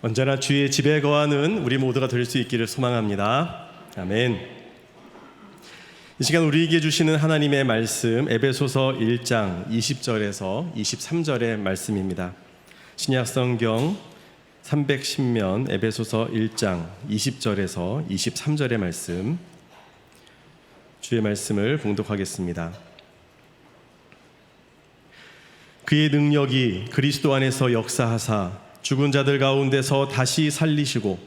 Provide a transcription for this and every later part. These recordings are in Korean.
언제나 주의 집에 거하는 우리 모두가 될 수 있기를 소망합니다. 아멘. 이 시간 우리에게 주시는 하나님의 말씀 에베소서 1장 20절에서 23절의 말씀입니다. 신약성경 310면 에베소서 1장 20절에서 23절의 말씀, 주의 말씀을 봉독하겠습니다. 그의 능력이 그리스도 안에서 역사하사 죽은 자들 가운데서 다시 살리시고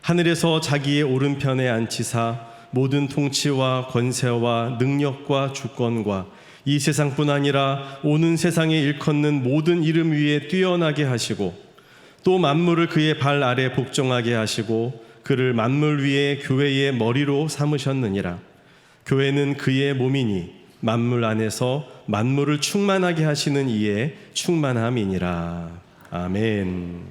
하늘에서 자기의 오른편에 앉히사 모든 통치와 권세와 능력과 주권과 이 세상뿐 아니라 오는 세상에 일컫는 모든 이름 위에 뛰어나게 하시고 또 만물을 그의 발 아래 복종하게 하시고 그를 만물 위에 교회의 머리로 삼으셨느니라. 교회는 그의 몸이니 만물 안에서 만물을 충만하게 하시는 이의 충만함이니라. 아멘.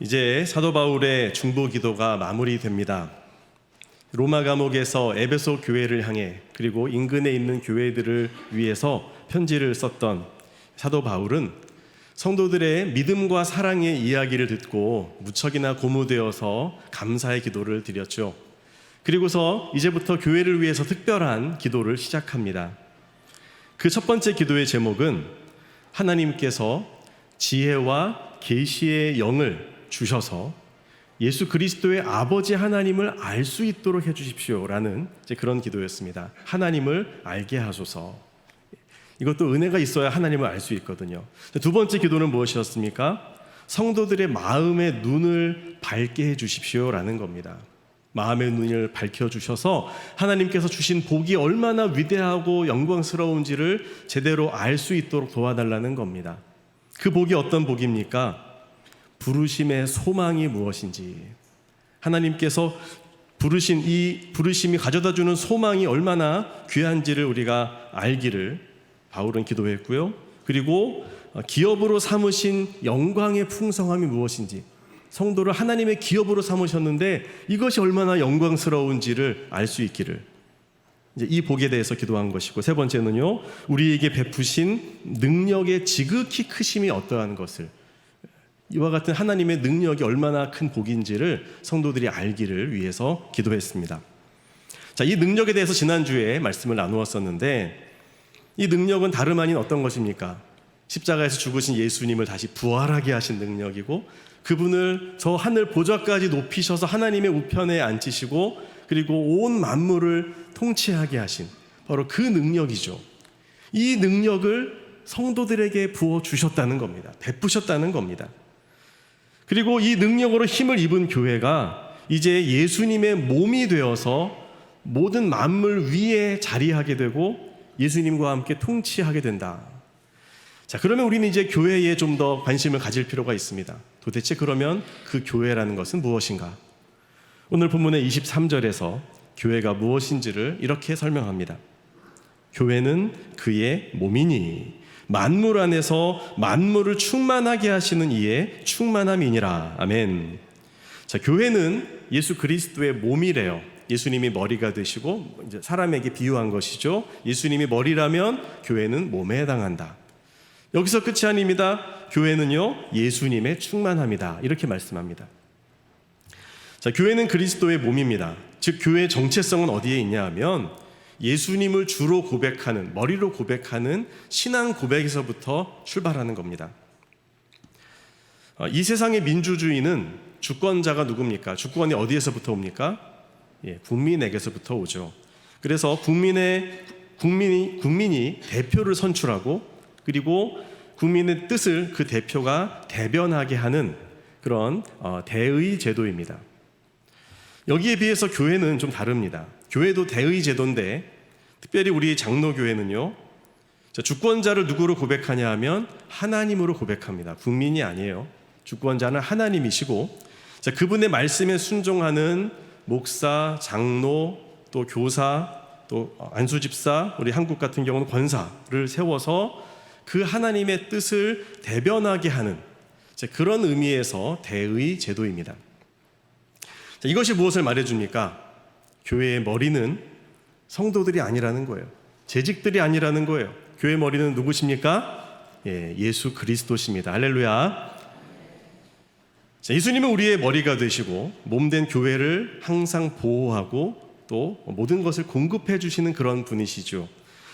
이제 사도 바울의 중보 기도가 마무리됩니다. 로마 감옥에서 에베소 교회를 향해 그리고 인근에 있는 교회들을 위해서 편지를 썼던 사도 바울은 성도들의 믿음과 사랑의 이야기를 듣고 무척이나 고무되어서 감사의 기도를 드렸죠. 그리고서 이제부터 교회를 위해서 특별한 기도를 시작합니다. 그 첫 번째 기도의 제목은 하나님께서 지혜와 계시의 영을 주셔서 예수 그리스도의 아버지 하나님을 알 수 있도록 해주십시오라는 그런 기도였습니다. 하나님을 알게 하소서. 이것도 은혜가 있어야 하나님을 알 수 있거든요. 두 번째 기도는 무엇이었습니까? 성도들의 마음의 눈을 밝게 해주십시오라는 겁니다. 마음의 눈을 밝혀주셔서 하나님께서 주신 복이 얼마나 위대하고 영광스러운지를 제대로 알 수 있도록 도와달라는 겁니다. 그 복이 어떤 복입니까? 부르심의 소망이 무엇인지, 하나님께서 부르신 이 부르심이 가져다주는 소망이 얼마나 귀한지를 우리가 알기를 바울은 기도했고요. 그리고 기업으로 삼으신 영광의 풍성함이 무엇인지, 성도를 하나님의 기업으로 삼으셨는데 이것이 얼마나 영광스러운지를 알 수 있기를, 이제 이 복에 대해서 기도한 것이고, 세 번째는요, 우리에게 베푸신 능력의 지극히 크심이 어떠한 것을, 이와 같은 하나님의 능력이 얼마나 큰 복인지를 성도들이 알기를 위해서 기도했습니다. 자, 이 능력에 대해서 지난주에 말씀을 나누었었는데, 이 능력은 다름 아닌 어떤 것입니까? 십자가에서 죽으신 예수님을 다시 부활하게 하신 능력이고, 그분을 저 하늘 보좌까지 높이셔서 하나님의 우편에 앉히시고 그리고 온 만물을 통치하게 하신 바로 그 능력이죠. 이 능력을 성도들에게 부어주셨다는 겁니다. 베푸셨다는 겁니다. 그리고 이 능력으로 힘을 입은 교회가 이제 예수님의 몸이 되어서 모든 만물 위에 자리하게 되고 예수님과 함께 통치하게 된다. 자, 그러면 우리는 이제 교회에 좀 더 관심을 가질 필요가 있습니다. 도대체 그러면 그 교회라는 것은 무엇인가? 오늘 본문의 23절에서 교회가 무엇인지를 이렇게 설명합니다. 교회는 그의 몸이니 만물 안에서 만물을 충만하게 하시는 이의 충만함이니라. 아멘. 자, 교회는 예수 그리스도의 몸이래요. 예수님이 머리가 되시고 이제 사람에게 비유한 것이죠. 예수님이 머리라면 교회는 몸에 해당한다. 여기서 끝이 아닙니다. 교회는요, 예수님의 충만함이다. 이렇게 말씀합니다. 자, 교회는 그리스도의 몸입니다. 즉, 교회의 정체성은 어디에 있냐 하면 예수님을 주로 고백하는, 머리로 고백하는 신앙 고백에서부터 출발하는 겁니다. 이 세상의 민주주의는 주권자가 누굽니까? 주권이 어디에서부터 옵니까? 국민에게서부터 오죠. 그래서 국민이 대표를 선출하고 그리고 국민의 뜻을 그 대표가 대변하게 하는 그런 대의 제도입니다. 여기에 비해서 교회는 좀 다릅니다. 교회도 대의 제도인데 특별히 우리 장로교회는요, 주권자를 누구로 고백하냐 하면 하나님으로 고백합니다. 국민이 아니에요. 주권자는 하나님이시고, 그분의 말씀에 순종하는 목사, 장로, 또 교사, 또 안수집사, 우리 한국 같은 경우는 권사를 세워서 그 하나님의 뜻을 대변하게 하는 그런 의미에서 대의 제도입니다. 이것이 무엇을 말해줍니까? 교회의 머리는 성도들이 아니라는 거예요. 재직들이 아니라는 거예요. 교회 머리는 누구십니까? 예수 그리스도십니다. 할렐루야. 자, 예수님은 우리의 머리가 되시고 몸된 교회를 항상 보호하고 또 모든 것을 공급해 주시는 그런 분이시죠.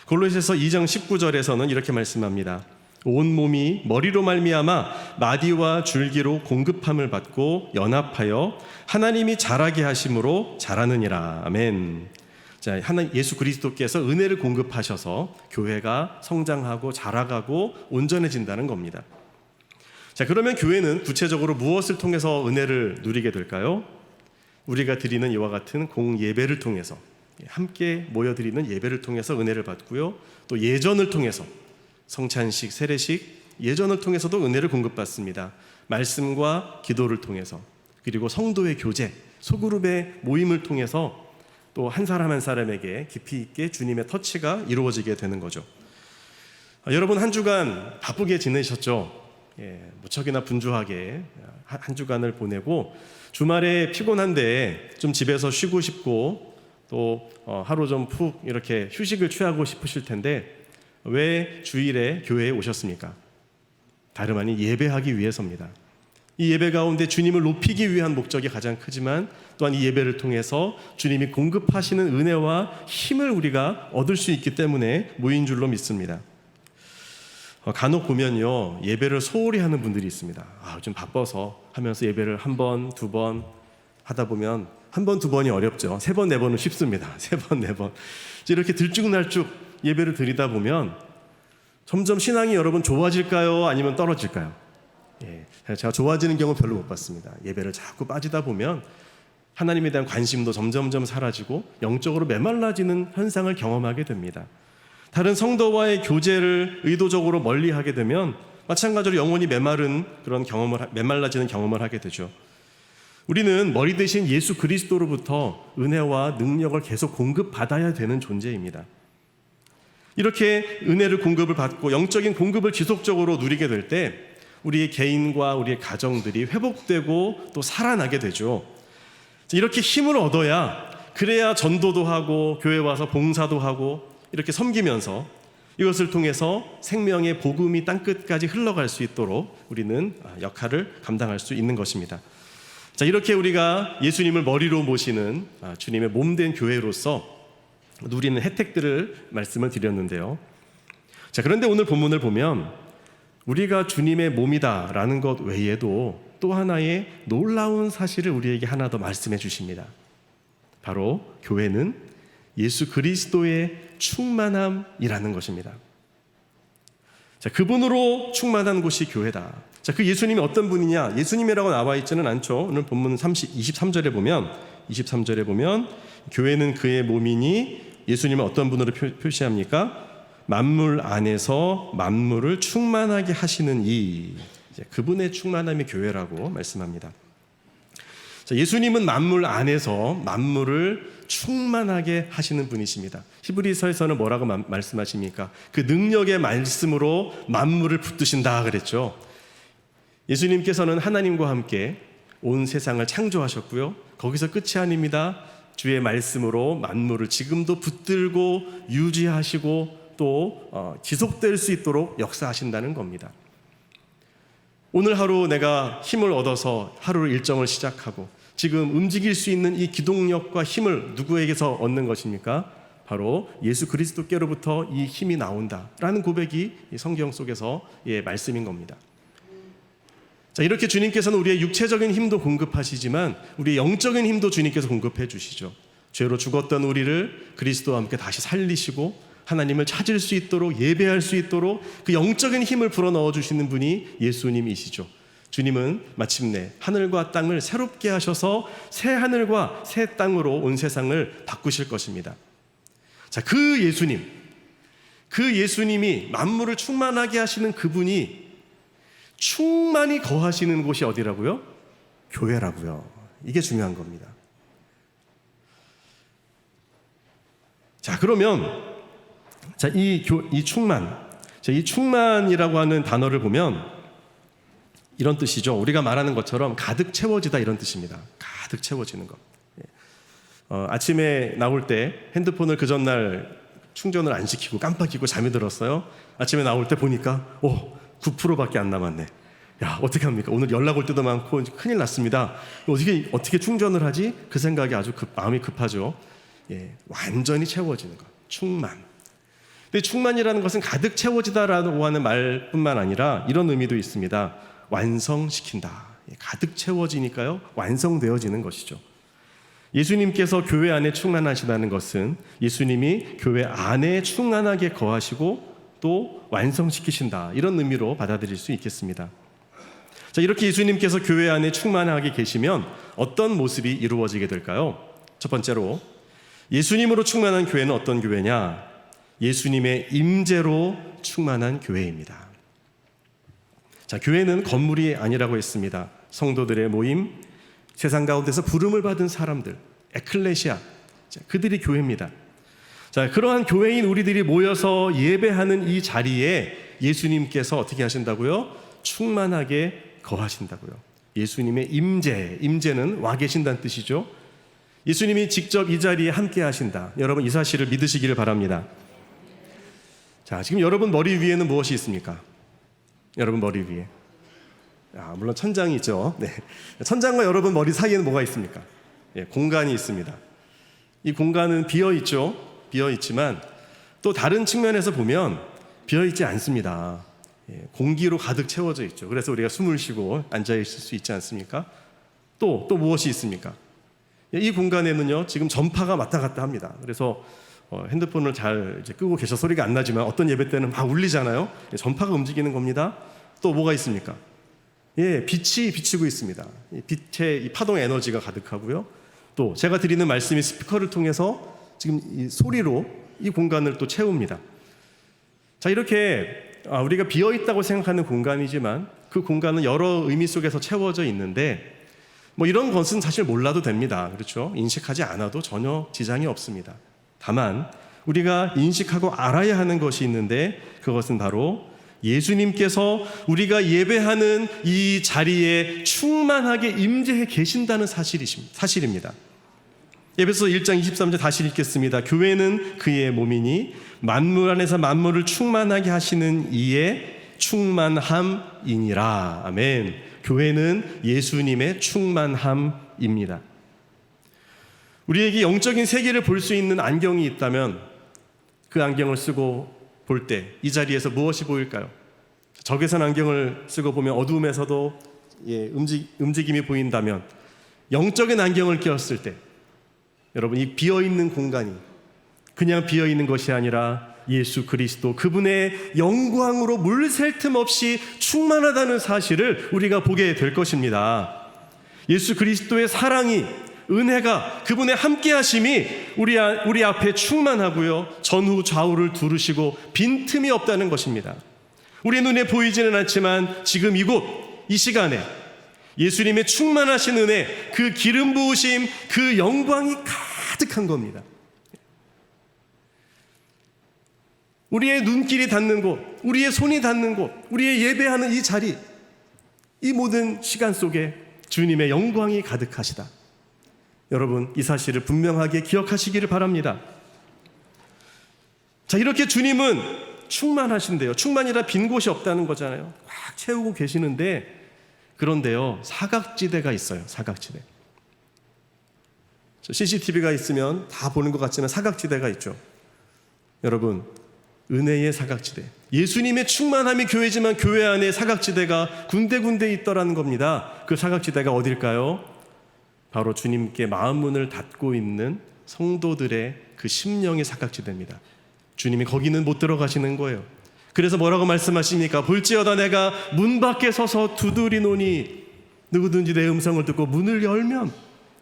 골로새서 2장 19절에서는 이렇게 말씀합니다. 온 몸이 머리로 말미암아 마디와 줄기로 공급함을 받고 연합하여 하나님이 자라게 하심으로 자라느니라. 아멘. 자, 예수 그리스도께서 은혜를 공급하셔서 교회가 성장하고 자라가고 온전해진다는 겁니다. 자, 그러면 교회는 구체적으로 무엇을 통해서 은혜를 누리게 될까요? 우리가 드리는 이와 같은 공예배를 통해서, 함께 모여드리는 예배를 통해서 은혜를 받고요. 또 예전을 통해서, 성찬식, 세례식, 예전을 통해서도 은혜를 공급받습니다. 말씀과 기도를 통해서, 그리고 성도의 교제, 소그룹의 모임을 통해서 또 한 사람 한 사람에게 깊이 있게 주님의 터치가 이루어지게 되는 거죠. 여러분, 한 주간 바쁘게 지내셨죠? 무척이나 분주하게 한 주간을 보내고 주말에 피곤한데 좀 집에서 쉬고 싶고 또 하루 좀 푹 이렇게 휴식을 취하고 싶으실 텐데 왜 주일에 교회에 오셨습니까? 다름 아닌 예배하기 위해서입니다. 이 예배 가운데 주님을 높이기 위한 목적이 가장 크지만 또한 이 예배를 통해서 주님이 공급하시는 은혜와 힘을 우리가 얻을 수 있기 때문에 모인 줄로 믿습니다. 간혹 보면요, 예배를 소홀히 하는 분들이 있습니다. 좀 바빠서 하면서 예배를 한 번, 두 번 하다 보면 한 번, 두 번이 어렵죠. 세 번, 네 번은 쉽습니다. 세 번, 네 번. 이렇게 들쭉날쭉 예배를 드리다 보면 점점 신앙이 여러분 좋아질까요? 아니면 떨어질까요? 제가 좋아지는 경우 별로 못 봤습니다. 예배를 자꾸 빠지다 보면 하나님에 대한 관심도 점점점 사라지고 영적으로 메말라지는 현상을 경험하게 됩니다. 다른 성도와의 교제를 의도적으로 멀리하게 되면 마찬가지로 영혼이 메말라지는 경험을 하게 되죠. 우리는 머리 대신 예수 그리스도로부터 은혜와 능력을 계속 공급받아야 되는 존재입니다. 이렇게 은혜를 공급을 받고 영적인 공급을 지속적으로 누리게 될 때 우리의 개인과 우리의 가정들이 회복되고 또 살아나게 되죠. 이렇게 힘을 얻어야 그래야 전도도 하고 교회 와서 봉사도 하고 이렇게 섬기면서 이것을 통해서 생명의 복음이 땅끝까지 흘러갈 수 있도록 우리는 역할을 감당할 수 있는 것입니다. 자, 이렇게 우리가 예수님을 머리로 모시는 주님의 몸된 교회로서 누리는 혜택들을 말씀을 드렸는데요. 자, 그런데 오늘 본문을 보면 우리가 주님의 몸이다라는 것 외에도 또 하나의 놀라운 사실을 우리에게 하나 더 말씀해 주십니다. 바로 교회는 예수 그리스도의 충만함이라는 것입니다. 자, 그분으로 충만한 곳이 교회다. 자, 그 예수님이 어떤 분이냐? 예수님이라고 나와 있지는 않죠. 오늘 본문 23절에 보면 교회는 그의 몸이니 예수님은 어떤 분으로 표시합니까? 만물 안에서 만물을 충만하게 하시는 그분의 충만함이 교회라고 말씀합니다. 자, 예수님은 만물 안에서 만물을 충만하게 하시는 분이십니다. 히브리서에서는 뭐라고 말씀하십니까? 그 능력의 말씀으로 만물을 붙드신다 그랬죠. 예수님께서는 하나님과 함께 온 세상을 창조하셨고요. 거기서 끝이 아닙니다. 주의 말씀으로 만물을 지금도 붙들고 유지하시고 또 지속될 수 있도록 역사하신다는 겁니다. 오늘 하루 내가 힘을 얻어서 하루 일정을 시작하고 지금 움직일 수 있는 이 기동력과 힘을 누구에게서 얻는 것입니까? 바로 예수 그리스도께로부터 이 힘이 나온다라는 고백이 이 성경 속에서 말씀인 겁니다. 자, 이렇게 주님께서는 우리의 육체적인 힘도 공급하시지만 우리의 영적인 힘도 주님께서 공급해 주시죠. 죄로 죽었던 우리를 그리스도와 함께 다시 살리시고 하나님을 찾을 수 있도록 예배할 수 있도록 그 영적인 힘을 불어넣어 주시는 분이 예수님이시죠. 주님은 마침내 하늘과 땅을 새롭게 하셔서 새 하늘과 새 땅으로 온 세상을 바꾸실 것입니다. 자, 그 예수님이 만물을 충만하게 하시는 그분이 충만히 거하시는 곳이 어디라고요? 교회라고요. 이게 중요한 겁니다. 자, 그러면 이 충만이라고 하는 단어를 보면 이런 뜻이죠. 우리가 말하는 것처럼 가득 채워지다 이런 뜻입니다. 가득 채워지는 것. 아침에 나올 때 핸드폰을 그 전날 충전을 안 시키고 깜빡이고 잠이 들었어요. 아침에 나올 때 보니까 9%밖에 안 남았네. 야, 어떻게 합니까? 오늘 연락 올 때도 많고 큰일 났습니다. 어떻게 충전을 하지? 그 생각이 아주 마음이 급하죠. 예, 완전히 채워지는 것, 충만. 근데 충만이라는 것은 가득 채워지다라고 하는 말뿐만 아니라 이런 의미도 있습니다. 완성시킨다. 가득 채워지니까요, 완성되어지는 것이죠. 예수님께서 교회 안에 충만하시다는 것은 예수님이 교회 안에 충만하게 거하시고 또 완성시키신다, 이런 의미로 받아들일 수 있겠습니다. 자, 이렇게 예수님께서 교회 안에 충만하게 계시면 어떤 모습이 이루어지게 될까요? 첫 번째로, 예수님으로 충만한 교회는 어떤 교회냐? 예수님의 임재로 충만한 교회입니다. 자, 교회는 건물이 아니라고 했습니다. 성도들의 모임, 세상 가운데서 부름을 받은 사람들, 에클레시아, 자, 그들이 교회입니다. 자, 그러한 교회인 우리들이 모여서 예배하는 이 자리에 예수님께서 어떻게 하신다고요? 충만하게 거하신다고요. 예수님의 임재는 와 계신다는 뜻이죠. 예수님이 직접 이 자리에 함께 하신다. 여러분, 이 사실을 믿으시기를 바랍니다. 자, 지금 여러분 머리 위에는 무엇이 있습니까? 여러분 머리 위에, 물론 천장이 있죠. 네. 천장과 여러분 머리 사이에는 뭐가 있습니까? 예, 공간이 있습니다. 이 공간은 비어있죠. 비어있지만 또 다른 측면에서 보면 비어있지 않습니다. 예, 공기로 가득 채워져 있죠. 그래서 우리가 숨을 쉬고 앉아있을 수 있지 않습니까? 또 무엇이 있습니까? 예, 이 공간에는요, 지금 전파가 왔다 갔다 합니다. 그래서 핸드폰을 잘 이제 끄고 계셔 소리가 안 나지만 어떤 예배 때는 막 울리잖아요. 예, 전파가 움직이는 겁니다. 또 뭐가 있습니까? 예, 빛이 비치고 있습니다. 이 빛의 이 파동 에너지가 가득하고요. 또 제가 드리는 말씀이 스피커를 통해서 지금 이 소리로 이 공간을 또 채웁니다. 자, 이렇게 우리가 비어있다고 생각하는 공간이지만 그 공간은 여러 의미 속에서 채워져 있는데, 이런 것은 사실 몰라도 됩니다. 그렇죠? 인식하지 않아도 전혀 지장이 없습니다. 다만 우리가 인식하고 알아야 하는 것이 있는데, 그것은 바로 예수님께서 우리가 예배하는 이 자리에 충만하게 임재해 계신다는 사실입니다. 에베소 1장 23절 다시 읽겠습니다. 교회는 그의 몸이니 만물 안에서 만물을 충만하게 하시는 이의 충만함이니라. 아멘. 교회는 예수님의 충만함입니다. 우리에게 영적인 세계를 볼 수 있는 안경이 있다면 그 안경을 쓰고 볼 때 이 자리에서 무엇이 보일까요? 적외선 안경을 쓰고 보면 어두움에서도 움직임이 보인다면, 영적인 안경을 끼웠을 때 여러분, 이 비어있는 공간이 그냥 비어있는 것이 아니라 예수 그리스도 그분의 영광으로 물샐 틈 없이 충만하다는 사실을 우리가 보게 될 것입니다. 예수 그리스도의 사랑이, 은혜가, 그분의 함께하심이 우리 앞에 충만하고요, 전후 좌우를 두르시고 빈틈이 없다는 것입니다. 우리 눈에 보이지는 않지만 지금 이곳, 이 시간에 예수님의 충만하신 은혜, 그 기름 부으심, 그 영광이 가득한 겁니다. 우리의 눈길이 닿는 곳, 우리의 손이 닿는 곳, 우리의 예배하는 이 자리, 이 모든 시간 속에 주님의 영광이 가득하시다. 여러분, 이 사실을 분명하게 기억하시기를 바랍니다. 자, 이렇게 주님은 충만하신데요, 충만이라 빈 곳이 없다는 거잖아요. 꽉 채우고 계시는데, 그런데요, 사각지대가 있어요. 사각지대. CCTV가 있으면 다 보는 것 같지만 사각지대가 있죠. 여러분, 은혜의 사각지대, 예수님의 충만함이 교회지만 교회 안에 사각지대가 군데군데 있더라는 겁니다. 그 사각지대가 어딜까요? 바로 주님께 마음 문을 닫고 있는 성도들의 그 심령의 사각지대입니다. 주님이 거기는 못 들어가시는 거예요. 그래서 뭐라고 말씀하십니까? 볼지어다 내가 문 밖에 서서 두드리노니 누구든지 내 음성을 듣고 문을 열면,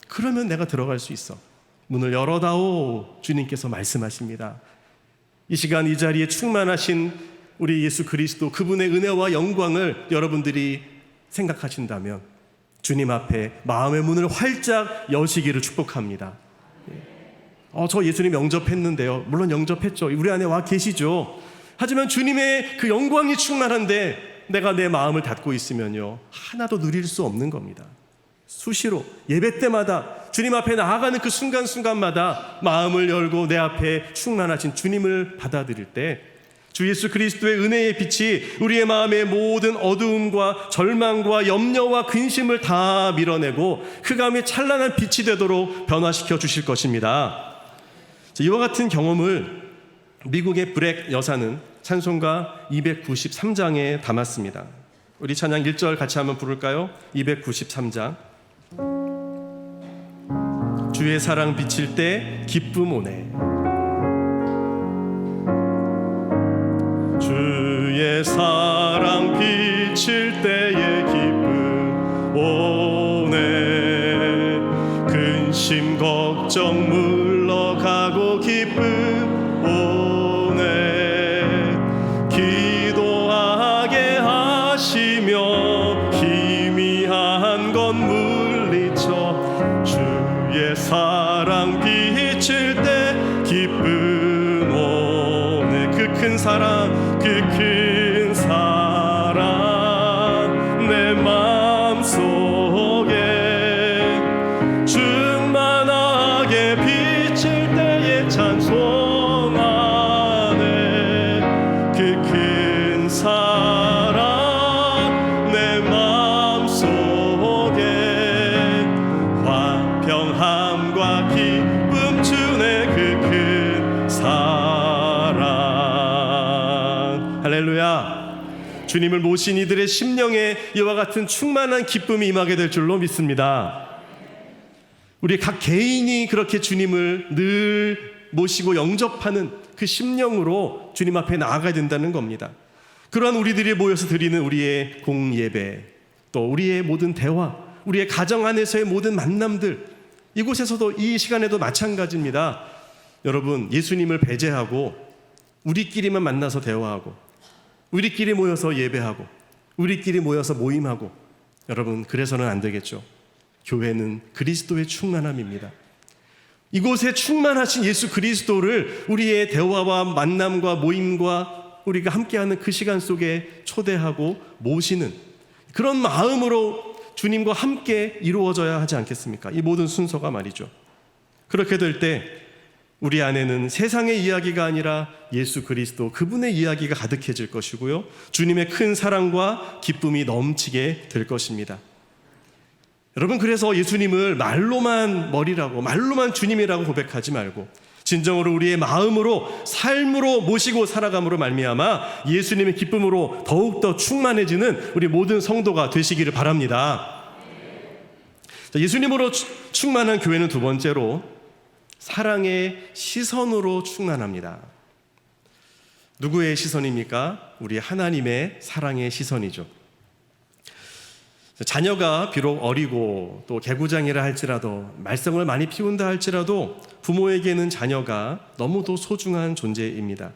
그러면 내가 들어갈 수 있어. 문을 열어다오, 주님께서 말씀하십니다. 이 시간 이 자리에 충만하신 우리 예수 그리스도, 그분의 은혜와 영광을 여러분들이 생각하신다면 주님 앞에 마음의 문을 활짝 여시기를 축복합니다. 저 예수님 영접했는데요. 물론 영접했죠. 우리 안에 와 계시죠. 하지만 주님의 그 영광이 충만한데 내가 내 마음을 닫고 있으면요, 하나도 누릴 수 없는 겁니다. 수시로 예배 때마다 주님 앞에 나아가는 그 순간순간마다 마음을 열고 내 앞에 충만하신 주님을 받아들일 때 주 예수 그리스도의 은혜의 빛이 우리의 마음의 모든 어두움과 절망과 염려와 근심을 다 밀어내고 흑암이 찬란한 빛이 되도록 변화시켜 주실 것입니다. 이와 같은 경험을 미국의 브렉 여사는 찬송가 293장에 담았습니다. 우리 찬양 1절 같이 한번 부를까요? 293장. 주의 사랑 비칠 때 기쁨 오네. 주의 사랑 비칠 때의 기쁨 오네. 근심 걱정 물러가고 기쁨 오네. 기도하게 하시며 희미한 건 물리쳐 주의 사랑 비칠 때 기쁨 오네. 그 큰 사랑, 그 큰 사랑 내 마음속에 충만하게 비칠 때에 찬송하네. 그 큰 사랑 내 마음속에 화평함과 기쁨 주네. 그 큰 사랑. 할렐루야. 주님을 모신 이들의 심령에 이와 같은 충만한 기쁨이 임하게 될 줄로 믿습니다. 우리 각 개인이 그렇게 주님을 늘 모시고 영접하는 그 심령으로 주님 앞에 나아가야 된다는 겁니다. 그러한 우리들이 모여서 드리는 우리의 공예배, 또 우리의 모든 대화, 우리의 가정 안에서의 모든 만남들, 이곳에서도 이 시간에도 마찬가지입니다. 여러분, 예수님을 배제하고 우리끼리만 만나서 대화하고 우리끼리 모여서 예배하고 우리끼리 모여서 모임하고, 여러분, 그래서는 안 되겠죠. 교회는 그리스도의 충만함입니다. 이곳에 충만하신 예수 그리스도를 우리의 대화와 만남과 모임과 우리가 함께하는 그 시간 속에 초대하고 모시는 그런 마음으로 주님과 함께 이루어져야 하지 않겠습니까? 이 모든 순서가 말이죠. 그렇게 될 때 우리 안에는 세상의 이야기가 아니라 예수 그리스도, 그분의 이야기가 가득해질 것이고요, 주님의 큰 사랑과 기쁨이 넘치게 될 것입니다. 여러분, 그래서 예수님을 말로만 머리라고, 말로만 주님이라고 고백하지 말고 진정으로 우리의 마음으로, 삶으로 모시고 살아감으로 말미암아 예수님의 기쁨으로 더욱더 충만해지는 우리 모든 성도가 되시기를 바랍니다. 예수님으로 충만한 교회는 두 번째로 사랑의 시선으로 충만합니다. 누구의 시선입니까? 우리 하나님의 사랑의 시선이죠. 자녀가 비록 어리고 또 개구장이라 할지라도, 말썽을 많이 피운다 할지라도 부모에게는 자녀가 너무도 소중한 존재입니다.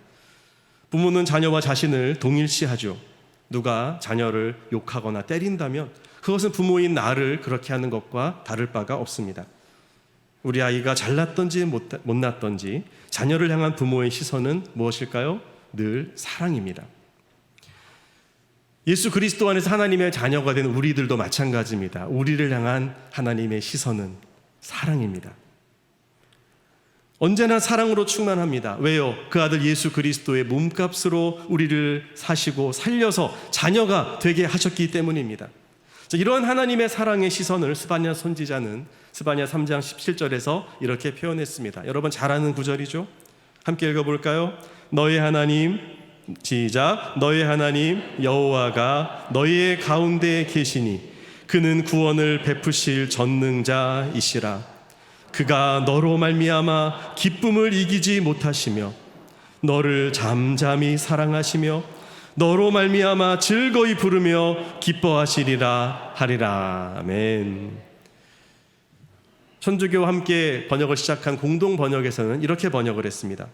부모는 자녀와 자신을 동일시하죠. 누가 자녀를 욕하거나 때린다면 그것은 부모인 나를 그렇게 하는 것과 다를 바가 없습니다. 우리 아이가 잘났던지 못났던지 자녀를 향한 부모의 시선은 무엇일까요? 늘 사랑입니다. 예수 그리스도 안에서 하나님의 자녀가 된 우리들도 마찬가지입니다. 우리를 향한 하나님의 시선은 사랑입니다. 언제나 사랑으로 충만합니다. 왜요? 그 아들 예수 그리스도의 몸값으로 우리를 사시고 살려서 자녀가 되게 하셨기 때문입니다. 이러한 하나님의 사랑의 시선을 스바냐 선지자는 스바냐 3장 17절에서 이렇게 표현했습니다. 여러분 잘 아는 구절이죠? 함께 읽어볼까요? 너의 하나님, 시작. 너의 하나님 여호와가 너희의 가운데 계시니 그는 구원을 베푸실 전능자이시라. 그가 너로 말미암아 기쁨을 이기지 못하시며 너를 잠잠히 사랑하시며 너로 말미암아 즐거이 부르며 기뻐하시리라 하리라. 아멘. 천주교와 함께 번역을 시작한 공동 번역에서는 이렇게 번역을 했습니다.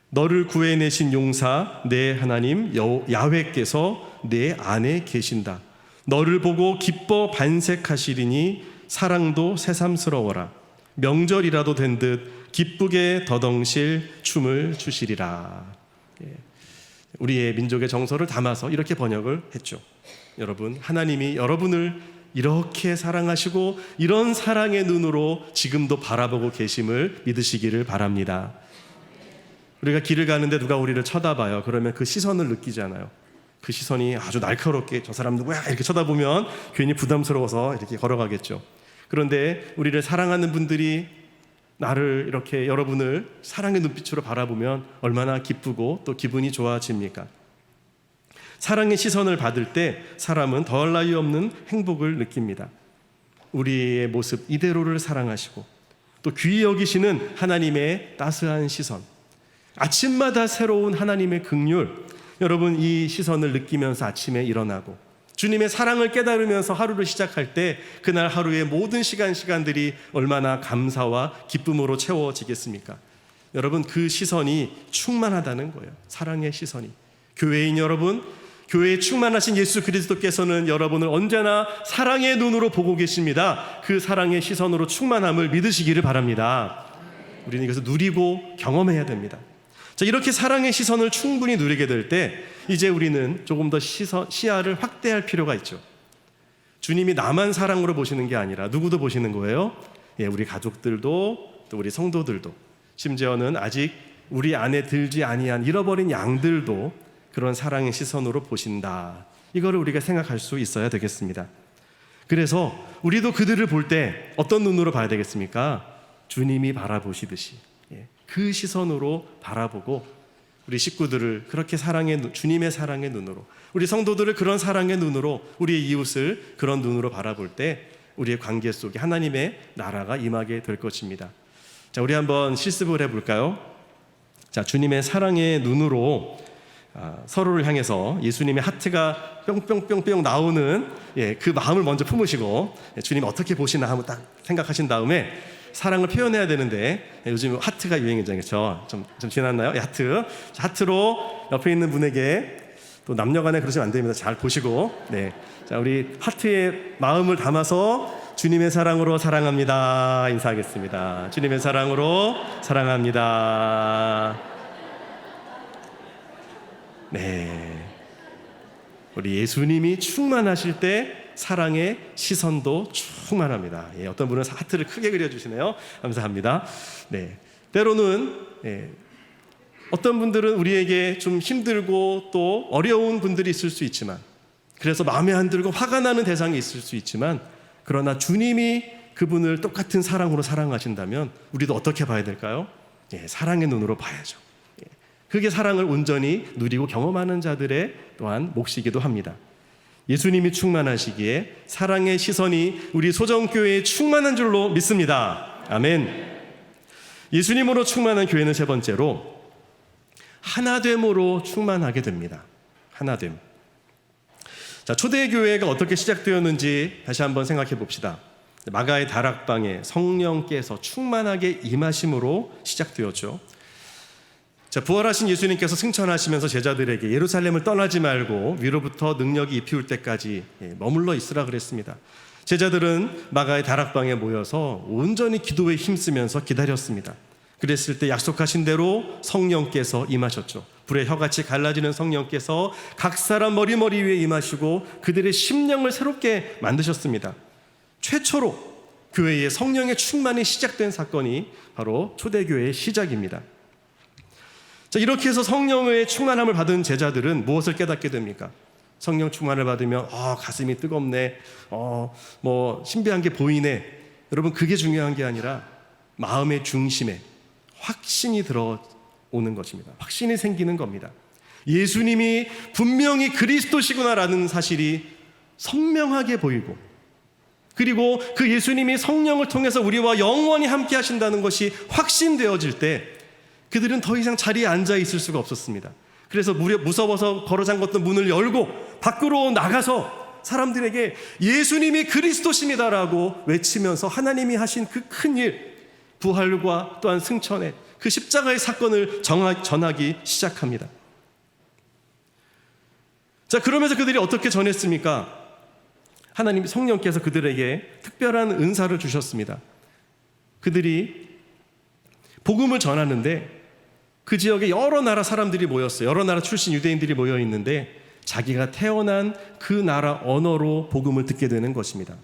너를 구해내신 용사 내 하나님 야훼께서 내 안에 계신다. 너를 보고 기뻐 반색하시리니 사랑도 새삼스러워라. 명절이라도 된 듯 기쁘게 더덩실 춤을 추시리라. 우리의 민족의 정서를 담아서 이렇게 번역을 했죠. 여러분, 하나님이 여러분을 이렇게 사랑하시고 이런 사랑의 눈으로 지금도 바라보고 계심을 믿으시기를 바랍니다. 우리가 길을 가는데 누가 우리를 쳐다봐요. 그러면 그 시선을 느끼잖아요. 그 시선이 아주 날카롭게 저 사람 누구야 이렇게 쳐다보면 괜히 부담스러워서 이렇게 걸어가겠죠. 그런데 우리를 사랑하는 분들이 나를 이렇게 여러분을 사랑의 눈빛으로 바라보면 얼마나 기쁘고 또 기분이 좋아집니까? 사랑의 시선을 받을 때 사람은 더할 나위 없는 행복을 느낍니다. 우리의 모습 이대로를 사랑하시고 또 귀히 여기시는 하나님의 따스한 시선, 아침마다 새로운 하나님의 긍휼, 여러분 이 시선을 느끼면서 아침에 일어나고 주님의 사랑을 깨달으면서 하루를 시작할 때 그날 하루의 모든 시간들이 얼마나 감사와 기쁨으로 채워지겠습니까? 여러분 그 시선이 충만하다는 거예요. 사랑의 시선이. 교회인 여러분, 교회에 충만하신 예수 그리스도께서는 여러분을 언제나 사랑의 눈으로 보고 계십니다. 그 사랑의 시선으로 충만함을 믿으시기를 바랍니다. 우리는 이것을 누리고 경험해야 됩니다. 자, 이렇게 사랑의 시선을 충분히 누리게 될 때 이제 우리는 조금 더 시야를 확대할 필요가 있죠. 주님이 나만 사랑으로 보시는 게 아니라 누구도 보시는 거예요. 우리 가족들도 또 우리 성도들도, 심지어는 아직 우리 안에 들지 아니한 잃어버린 양들도 그런 사랑의 시선으로 보신다. 이거를 우리가 생각할 수 있어야 되겠습니다. 그래서 우리도 그들을 볼 때 어떤 눈으로 봐야 되겠습니까? 주님이 바라보시듯이 그 시선으로 바라보고 우리 식구들을 그렇게 주님의 사랑의 눈으로, 우리 성도들을 그런 사랑의 눈으로, 우리의 이웃을 그런 눈으로 바라볼 때 우리의 관계 속에 하나님의 나라가 임하게 될 것입니다. 자, 우리 한번 실습을 해볼까요? 자, 주님의 사랑의 눈으로 서로를 향해서 예수님의 하트가 뿅뿅뿅뿅 나오는 그 마음을 먼저 품으시고 주님 어떻게 보시나 한번 딱 생각하신 다음에 사랑을 표현해야 되는데 요즘 하트가 유행이죠. 좀 지났나요? 하트로 옆에 있는 분에게, 또 남녀간에 그러시면 안 됩니다. 잘 보시고, 자, 우리 하트의 마음을 담아서 주님의 사랑으로 사랑합니다 인사하겠습니다. 주님의 사랑으로 사랑합니다. 우리 예수님이 충만하실 때 사랑의 시선도 충만합니다. 어떤 분은 하트를 크게 그려주시네요. 감사합니다. 때로는 어떤 분들은 우리에게 좀 힘들고 또 어려운 분들이 있을 수 있지만, 그래서 마음에 안 들고 화가 나는 대상이 있을 수 있지만, 그러나 주님이 그분을 똑같은 사랑으로 사랑하신다면 우리도 어떻게 봐야 될까요? 사랑의 눈으로 봐야죠. 그게 사랑을 온전히 누리고 경험하는 자들의 또한 몫이기도 합니다. 예수님이 충만하시기에 사랑의 시선이 우리 소정교회에 충만한 줄로 믿습니다. 아멘. 예수님으로 충만한 교회는 세 번째로 하나됨으로 충만하게 됩니다. 하나됨. 자, 초대교회가 어떻게 시작되었는지 다시 한번 생각해 봅시다. 마가의 다락방에 성령께서 충만하게 임하심으로 시작되었죠. 자, 부활하신 예수님께서 승천하시면서 제자들에게 예루살렘을 떠나지 말고 위로부터 능력이 입히울 때까지 머물러 있으라 그랬습니다. 제자들은 마가의 다락방에 모여서 온전히 기도에 힘쓰면서 기다렸습니다. 그랬을 때 약속하신 대로 성령께서 임하셨죠. 불의 혀같이 갈라지는 성령께서 각 사람 머리 위에 임하시고 그들의 심령을 새롭게 만드셨습니다. 최초로 교회의 성령의 충만이 시작된 사건이 바로 초대교회의 시작입니다. 자, 이렇게 해서 성령의 충만함을 받은 제자들은 무엇을 깨닫게 됩니까? 성령 충만을 받으면 가슴이 뜨겁네, 신비한 게 보이네. 여러분, 그게 중요한 게 아니라 마음의 중심에 확신이 들어오는 것입니다. 확신이 생기는 겁니다. 예수님이 분명히 그리스도시구나라는 사실이 선명하게 보이고, 그리고 그 예수님이 성령을 통해서 우리와 영원히 함께 하신다는 것이 확신되어질 때 그들은 더 이상 자리에 앉아 있을 수가 없었습니다. 그래서 무서워서 걸어 잠궜던 문을 열고 밖으로 나가서 사람들에게 예수님이 그리스도십니다라고 외치면서 하나님이 하신 그 큰 일, 부활과 또한 승천의 그 십자가의 사건을 전하기 시작합니다. 자, 그러면서 그들이 어떻게 전했습니까? 하나님 성령께서 그들에게 특별한 은사를 주셨습니다. 그들이 복음을 전하는데 그 지역에 여러 나라 사람들이 모였어요. 여러 나라 출신 유대인들이 모여 있는데 자기가 태어난 그 나라 언어로 복음을 듣게 되는 것입니다.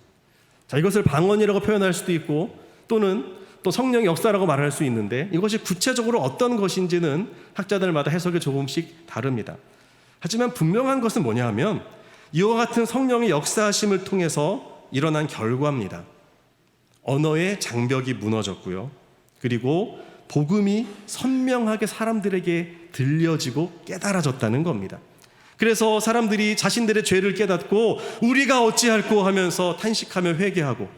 자, 이것을 방언이라고 표현할 수도 있고 또는 또 성령의 역사라고 말할 수 있는데 이것이 구체적으로 어떤 것인지는 학자들마다 해석이 조금씩 다릅니다. 하지만 분명한 것은 뭐냐 하면 이와 같은 성령의 역사하심을 통해서 일어난 결과입니다. 언어의 장벽이 무너졌고요. 그리고 복음이 선명하게 사람들에게 들려지고 깨달아졌다는 겁니다. 그래서 사람들이 자신들의 죄를 깨닫고 우리가 어찌할꼬 하면서 탄식하며 회개하고,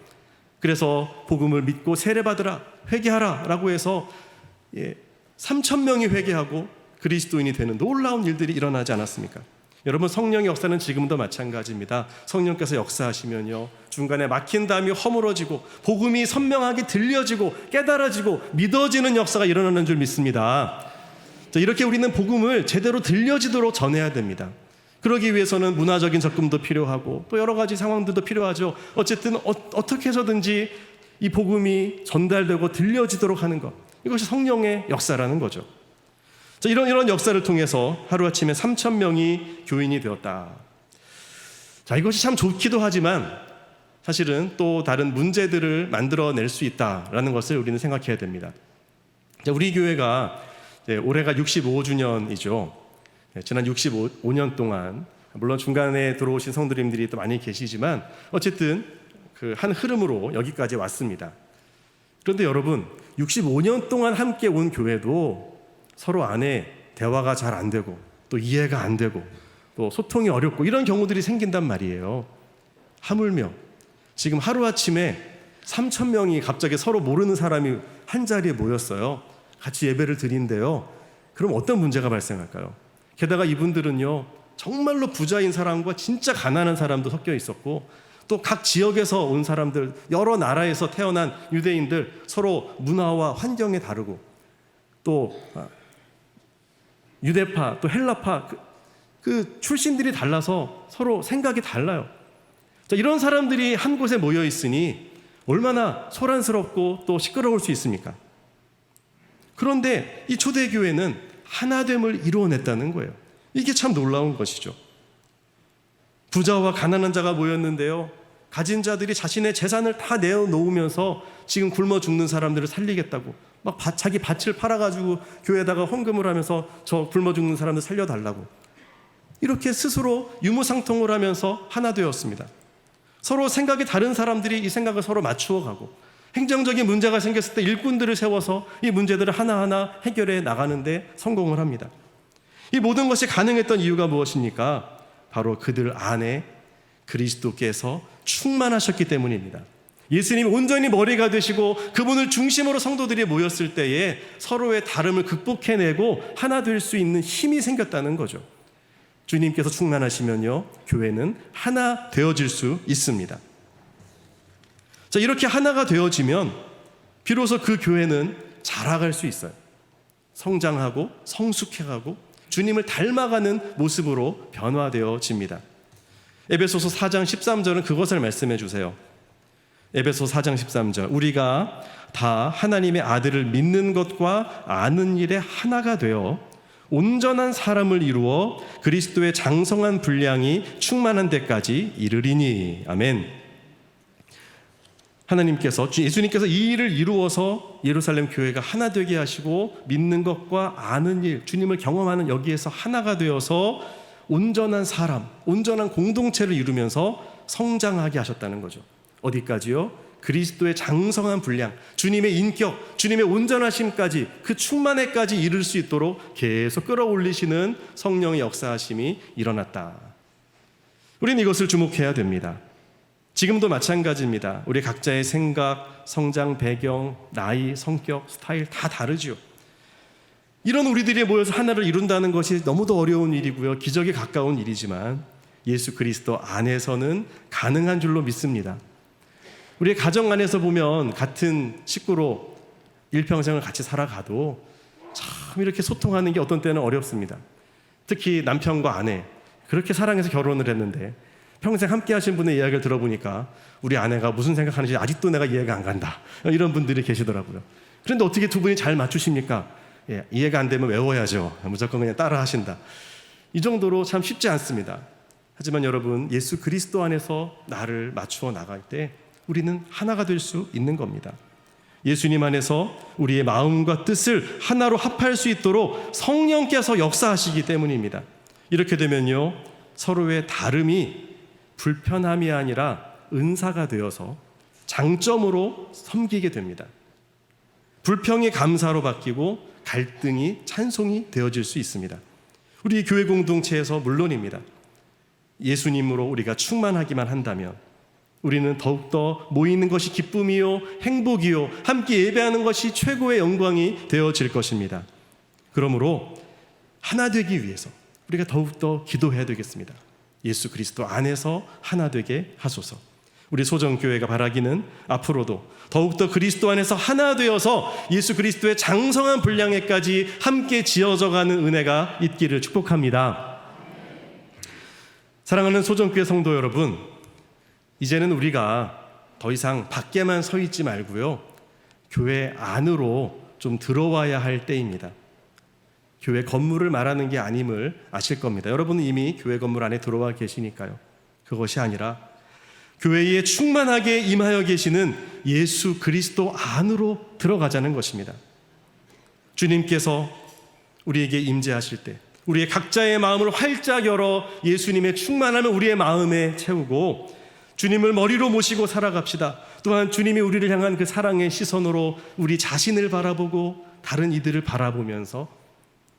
그래서 복음을 믿고 세례받으라, 회개하라 라고 해서 3,000명이 회개하고 그리스도인이 되는 놀라운 일들이 일어나지 않았습니까? 여러분, 성령의 역사는 지금도 마찬가지입니다. 성령께서 역사하시면요, 중간에 막힌 담이 허물어지고 복음이 선명하게 들려지고 깨달아지고 믿어지는 역사가 일어나는 줄 믿습니다. 자, 이렇게 우리는 복음을 제대로 들려지도록 전해야 됩니다. 그러기 위해서는 문화적인 접근도 필요하고 또 여러 가지 상황들도 필요하죠. 어쨌든 어떻게 해서든지 이 복음이 전달되고 들려지도록 하는 것, 이것이 성령의 역사라는 거죠. 자, 이런 역사를 통해서 하루아침에 3,000명이 교인이 되었다. 자, 이것이 참 좋기도 하지만 사실은 또 다른 문제들을 만들어낼 수 있다라는 것을 우리는 생각해야 됩니다. 자, 우리 교회가 올해가 65주년이죠. 지난 65년 동안 물론 중간에 들어오신 성도님들이 또 많이 계시지만 어쨌든 그 한 흐름으로 여기까지 왔습니다. 그런데 여러분, 65년 동안 함께 온 교회도 서로 안에 대화가 잘 안 되고 또 이해가 안 되고 또 소통이 어렵고 이런 경우들이 생긴단 말이에요. 하물며 지금 하루아침에 3,000명이 갑자기 서로 모르는 사람이 한 자리에 모였어요. 같이 예배를 드린대요. 그럼 어떤 문제가 발생할까요? 게다가 이분들은요, 정말로 부자인 사람과 진짜 가난한 사람도 섞여 있었고 또 각 지역에서 온 사람들, 여러 나라에서 태어난 유대인들, 서로 문화와 환경이 다르고 또 유대파 또 헬라파 그 출신들이 달라서 서로 생각이 달라요. 자, 이런 사람들이 한 곳에 모여 있으니 얼마나 소란스럽고 또 시끄러울 수 있습니까? 그런데 이 초대교회는 하나됨을 이루어냈다는 거예요. 이게 참 놀라운 것이죠. 부자와 가난한 자가 모였는데요, 가진 자들이 자신의 재산을 다 내어놓으면서 지금 굶어 죽는 사람들을 살리겠다고 막 자기 밭을 팔아가지고 교회에다가 헌금을 하면서 저 굶어 죽는 사람들 살려달라고 이렇게 스스로 유무상통을 하면서 하나 되었습니다. 서로 생각이 다른 사람들이 이 생각을 서로 맞추어가고 행정적인 문제가 생겼을 때 일꾼들을 세워서 이 문제들을 하나하나 해결해 나가는데 성공을 합니다. 이 모든 것이 가능했던 이유가 무엇입니까? 바로 그들 안에 그리스도께서 충만하셨기 때문입니다. 예수님이 온전히 머리가 되시고 그분을 중심으로 성도들이 모였을 때에 서로의 다름을 극복해내고 하나 될 수 있는 힘이 생겼다는 거죠. 주님께서 충만하시면요, 교회는 하나 되어질 수 있습니다. 자, 이렇게 하나가 되어지면 비로소 그 교회는 자라갈 수 있어요. 성장하고 성숙해가고 주님을 닮아가는 모습으로 변화되어집니다. 에베소서 4장 13절은 그것을 말씀해 주세요. 에베소 4장 13절, 우리가 다 하나님의 아들을 믿는 것과 아는 일에 하나가 되어 온전한 사람을 이루어 그리스도의 장성한 분량이 충만한 데까지 이르리니. 아멘. 하나님께서, 예수님께서 이 일을 이루어서 예루살렘 교회가 하나 되게 하시고 믿는 것과 아는 일, 주님을 경험하는 여기에서 하나가 되어서 온전한 사람, 온전한 공동체를 이루면서 성장하게 하셨다는 거죠. 어디까지요? 그리스도의 장성한 분량, 주님의 인격, 주님의 온전하심까지, 그 충만에까지 이룰 수 있도록 계속 끌어올리시는 성령의 역사하심이 일어났다. 우리는 이것을 주목해야 됩니다. 지금도 마찬가지입니다. 우리 각자의 생각, 성장 배경, 나이, 성격, 스타일 다 다르죠. 이런 우리들이 모여서 하나를 이룬다는 것이 너무도 어려운 일이고요, 기적에 가까운 일이지만 예수 그리스도 안에서는 가능한 줄로 믿습니다. 우리의 가정 안에서 보면 같은 식구로 일평생을 같이 살아가도 참 이렇게 소통하는 게 어떤 때는 어렵습니다. 특히 남편과 아내, 그렇게 사랑해서 결혼을 했는데 평생 함께 하신 분의 이야기를 들어보니까 우리 아내가 무슨 생각하는지 아직도 내가 이해가 안 간다, 이런 분들이 계시더라고요. 그런데 어떻게 두 분이 잘 맞추십니까? 이해가 안 되면 외워야죠. 무조건 그냥 따라 하신다. 이 정도로 참 쉽지 않습니다. 하지만 여러분, 예수 그리스도 안에서 나를 맞추어 나갈 때 우리는 하나가 될 수 있는 겁니다. 예수님 안에서 우리의 마음과 뜻을 하나로 합할 수 있도록 성령께서 역사하시기 때문입니다. 이렇게 되면요, 서로의 다름이 불편함이 아니라 은사가 되어서 장점으로 섬기게 됩니다. 불평이 감사로 바뀌고 갈등이 찬송이 되어질 수 있습니다. 우리 교회 공동체에서 물론입니다. 예수님으로 우리가 충만하기만 한다면 우리는 더욱더 모이는 것이 기쁨이요 행복이요 함께 예배하는 것이 최고의 영광이 되어질 것입니다. 그러므로 하나 되기 위해서 우리가 더욱더 기도해야 되겠습니다. 예수 그리스도 안에서 하나 되게 하소서. 우리 소정교회가 바라기는 앞으로도 더욱더 그리스도 안에서 하나 되어서 예수 그리스도의 장성한 분량에까지 함께 지어져가는 은혜가 있기를 축복합니다. 사랑하는 소정교회 성도 여러분, 이제는 우리가 더 이상 밖에만 서 있지 말고요, 교회 안으로 좀 들어와야 할 때입니다. 교회 건물을 말하는 게 아님을 아실 겁니다. 여러분은 이미 교회 건물 안에 들어와 계시니까요. 그것이 아니라 교회에 충만하게 임하여 계시는 예수 그리스도 안으로 들어가자는 것입니다. 주님께서 우리에게 임재하실 때 우리의 각자의 마음을 활짝 열어 예수님의 충만함을 우리의 마음에 채우고 주님을 머리로 모시고 살아갑시다. 또한 주님이 우리를 향한 그 사랑의 시선으로 우리 자신을 바라보고 다른 이들을 바라보면서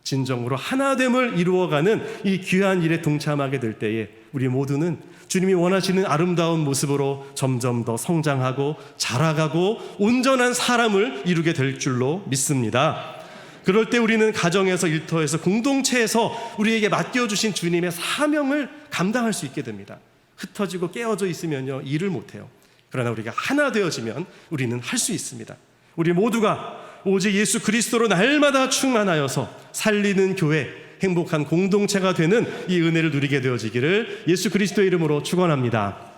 진정으로 하나됨을 이루어가는 이 귀한 일에 동참하게 될 때에 우리 모두는 주님이 원하시는 아름다운 모습으로 점점 더 성장하고 자라가고 온전한 사람을 이루게 될 줄로 믿습니다. 그럴 때 우리는 가정에서, 일터에서, 공동체에서 우리에게 맡겨주신 주님의 사명을 감당할 수 있게 됩니다. 흩어지고 깨어져 있으면요, 일을 못해요. 그러나 우리가 하나 되어지면 우리는 할 수 있습니다. 우리 모두가 오직 예수 그리스도로 날마다 충만하여서 살리는 교회, 행복한 공동체가 되는 이 은혜를 누리게 되어지기를 예수 그리스도의 이름으로 축원합니다.